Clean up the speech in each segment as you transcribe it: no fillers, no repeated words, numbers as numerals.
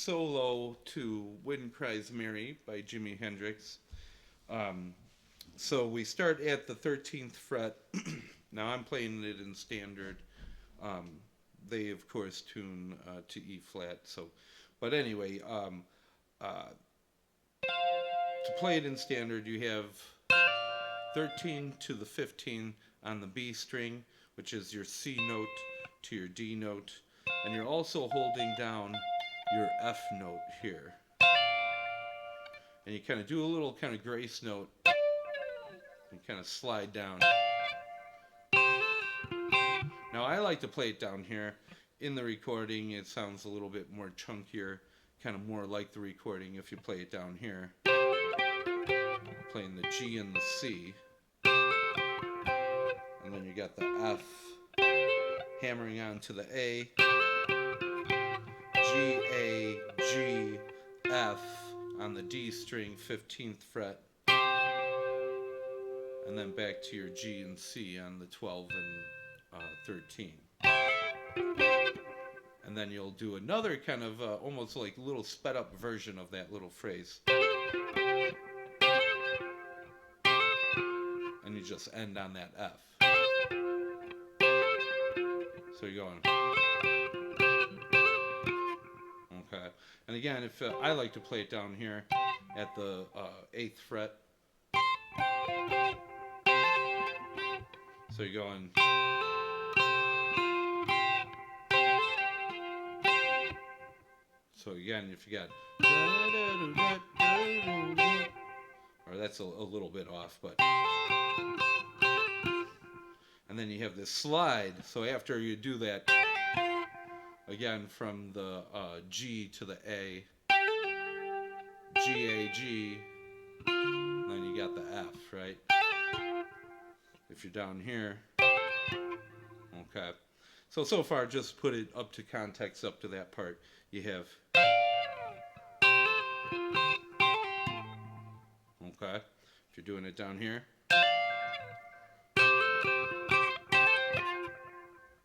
solo to When Cries by Jimi Hendrix. Um, so we start at the 13th fret. Now I'm playing it in standard. Um, they, of course, tune to E flat. But anyway, to play it in standard, you have 13 to the 15 on the B string, which is your C note to your D note, and you're also holding down your F note here. And you kind of do a little kind of grace note and kind of slide down. Now I like to play it down here. In the recording, it sounds a little bit more chunkier, kind of more like the recording if you play it down here. Playing the G and the C. And then you got the F hammering onto the A. G, A, G, F on the D string, 15th fret. And then back to your G and C on the 12 and 13. And then you'll do another kind of almost like little sped up version of that little phrase. And you just end on that F. So you're going. Okay. And again, if I like to play it down here at the 8th fret. So you're going. So again, if you got, or that's a little bit off, but, and then you have this slide. So after you do that, again from the G to the A, G, A, G, then you got the F, right? If you're down here, okay. So far, just put it up to context up to that part. You have, okay. If you're doing it down here,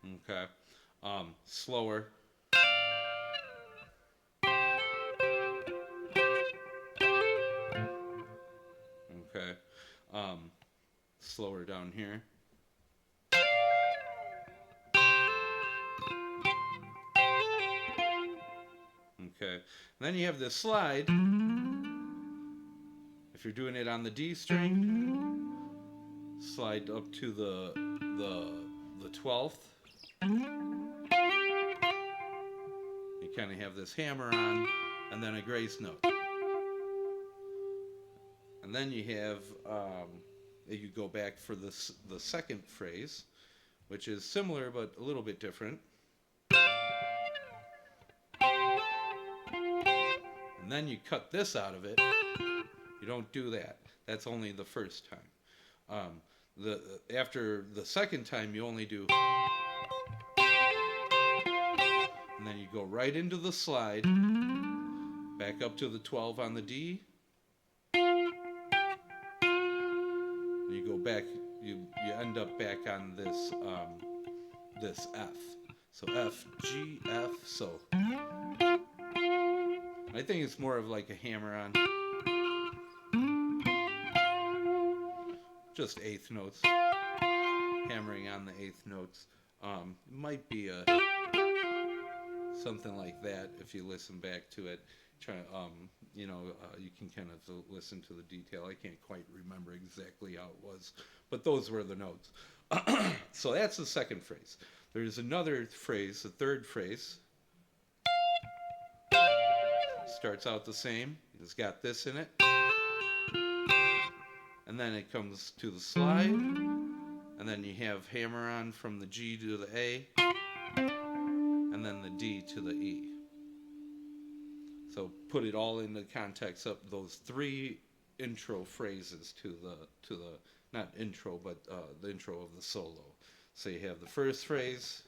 okay. Slower. Okay. Slower down here. Okay. And then you have this slide. If you're doing it on the D string, slide up to the 12th. You kind of have this hammer on, and then a grace note. And then you have, you go back for the second phrase, which is similar but a little bit different. And then you cut this out of it. You don't do that. That's only the first time. After the second time, you only do, and then you go right into the slide, back up to the 12 on the D. And you go back. You end up back on this this F. So F, G, F. So I think it's more of like a hammer on. Just eighth notes, hammering on the eighth notes. It might be something like that if you listen back to it. You can kind of listen to the detail. I can't quite remember exactly how it was, but those were the notes. So that's the second phrase. There's another phrase, the third phrase. Starts out the same. It's got this in it. And then it comes to the slide, and then you have hammer on from the G to the A, and then the D to the E. So put it all in the context of those three intro phrases to the not intro, but the intro of the solo. So you have the first phrase.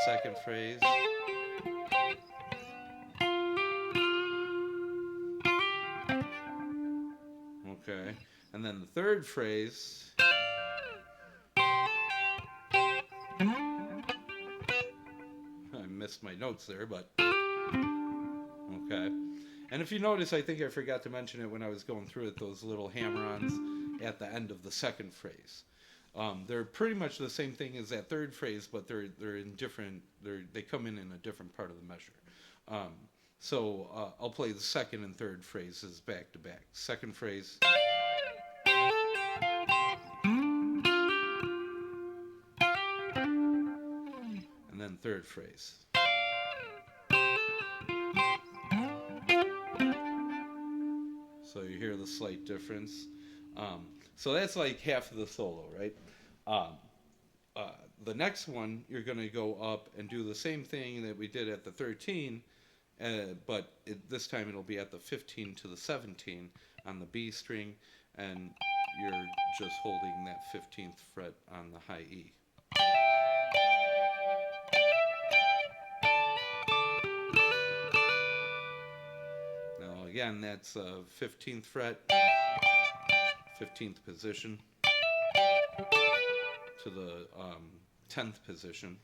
Second phrase. Okay. And then the third phrase, I missed my notes there, but okay. And if you notice, I think I forgot to mention it when I was going through it, those little hammer-ons at the end of the second phrase. They're pretty much the same thing as that third phrase, but they're in different. They come in a different part of the measure. So I'll play the second and third phrases back to back. Second phrase. And then third phrase. So you hear the slight difference. So that's like half of the solo, right? The next one, you're going to go up and do the same thing that we did at the 13, but this time it'll be at the 15 to the 17 on the B string, and you're just holding that 15th fret on the high E. Now again, that's 15th fret, 15th position to the 10th position.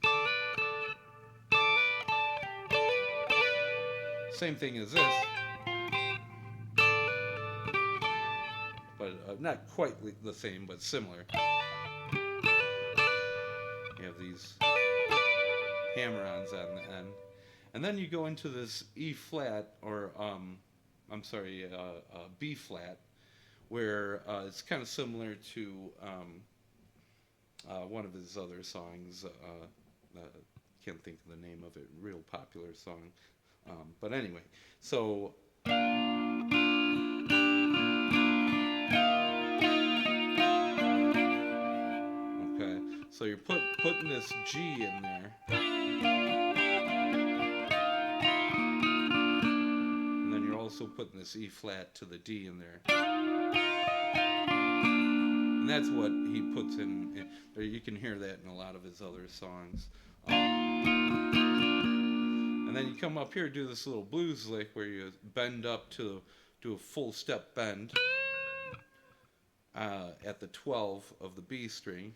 Same thing as this, but not quite the same, but similar. You have these hammer-ons on the end. And then you go into this E flat, or B flat, where it's kind of similar to one of his other songs. Can't think of the name of it. Real popular song. But anyway, so okay, so you're putting this G in there, and then you're also putting this E flat to the D in there, and that's what he puts in. You can hear that in a lot of his other songs. And then you come up here, do this little blues lick where you bend up to do a full step bend at the 12 of the B string,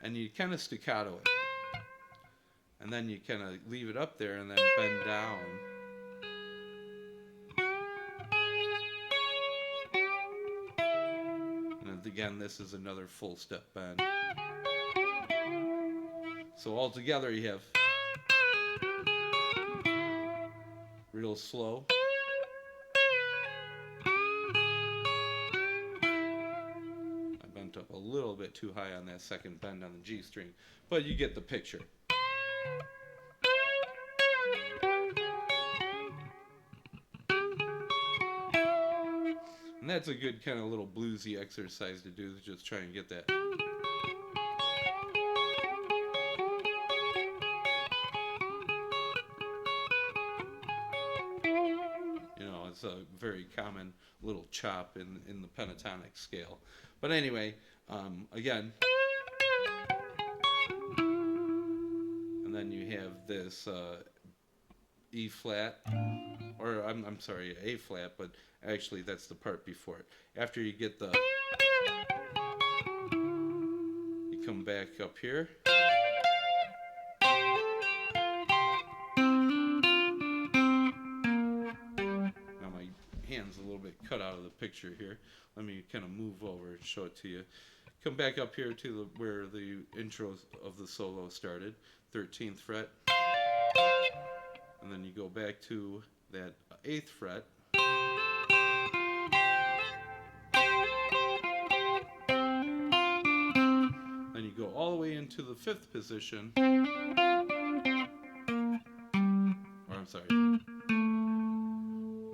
and you kind of staccato it, and then you kind of leave it up there and then bend down. And again, this is another full step bend. So all together you have real slow, I bent up a little bit too high on that second bend on the G string, but you get the picture. And that's a good kind of little bluesy exercise to do, just try and get that. It's a very common little chop in the pentatonic scale. But anyway, again, and then you have this E flat, or I'm sorry, A flat, but actually that's the part before it. After you get the, you come back up here. Hand's a little bit cut out of the picture here. Let me kind of move over and show it to you. Come back up here to where the intro of the solo started, 13th fret, and then you go back to that 8th fret, then you go all the way into the 5th position, or I'm sorry,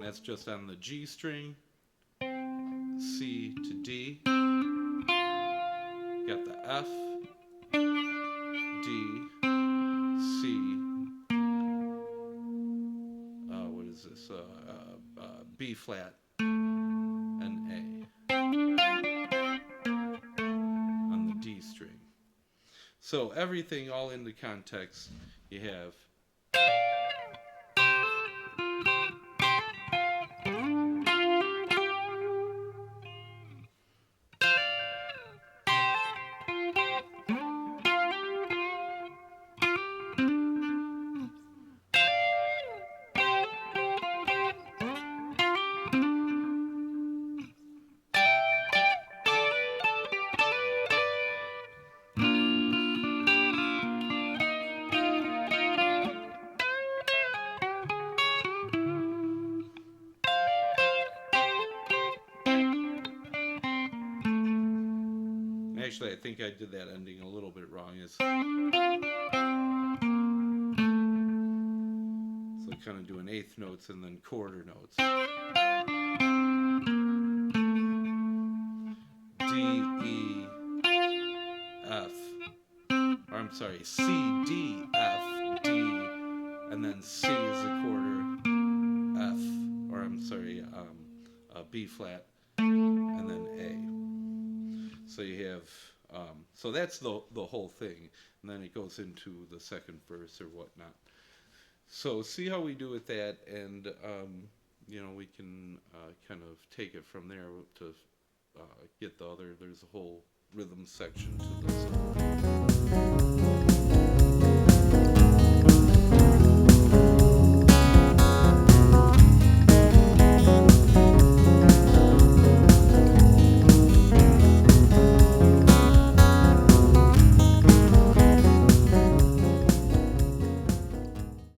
that's just on the G string, C to D, you got the F, D, C, what is this, B flat, and A on the D string. So everything all in the context, you have Actually, I think I did that ending a little bit wrong. It's so kind of doing eighth notes and then quarter notes. D, E, F. Or I'm sorry, C, D, F, D, and then C is a quarter, F, or I'm sorry, B flat, and then A. So you have, so that's the whole thing, and then it goes into the second verse or whatnot. So see how we do with that, and we can kind of take it from there to get the other. There's a whole rhythm section to this.